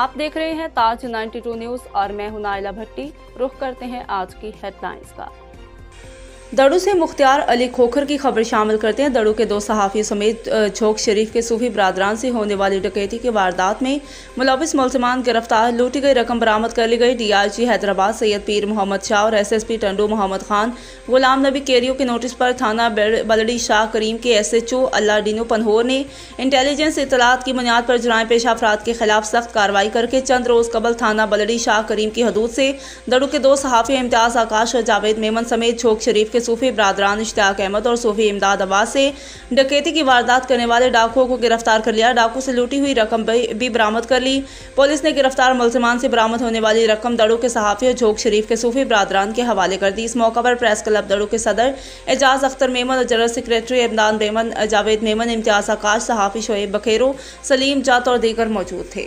आप देख रहे हैं ताज 92 न्यूज और मैं हूं नाइला भट्टी। रुख करते हैं आज की हेडलाइंस का। दड़ू से मुख्तियार अली खोखर की खबर शामिल करते हैं। दड़ू के 2 सहाफ़ी समेत झोंक शरीफ के सूफी बरादरान से होने वाली डकैती की वारदात में मुलविस मुलजमान गिरफ्तार। लूटी गई रकम बरामद कर ली गई। DIG हैदराबाद सैयद पीर मोहम्मद शाह और SSP टंडू मोहम्मद खान गुलाम नबी केरियो के नोटिस पर थाना बलड़ी शाह करीम के SHO अल्लाडीनो पनहोर ने इंटेलिजेंस इतलात की बुनियाद पर जुराम पेश अफराद के खिलाफ सख्त कार्रवाई करके चंद रोज़ कबल थाना बलड़ी शाह करीम की हदूद से दड़ू के 2 सहाफ़ी इम्तियाज़ आकाश और जावेद मेमन समेत झोंक शरीफ सूफी बरादरान इश्तियाक अहमद और सूफी इमदाद अब्बास से डकैती की वारदात करने वाले डाकुओं को गिरफ्तार कर लिया। डाकू से लूटी हुई रकम भी बरामद कर ली। पुलिस ने गिरफ्तार मुलजमान से बरामद होने वाली रकम दड़ू के सहाफ़ी और झोंक शरीफ के सूफी बरादरान के हवाले कर दी। इस मौका पर प्रेस क्लब दड़ू के सदर एजाज अख्तर मेमन और जनरल सेक्रेटरी इमदाद मेमन, जावेद मेमन, इम्तियाज आकाश, सहाफ़ी शोएब बखेरो, सलीम जात और दीगर मौजूद थे।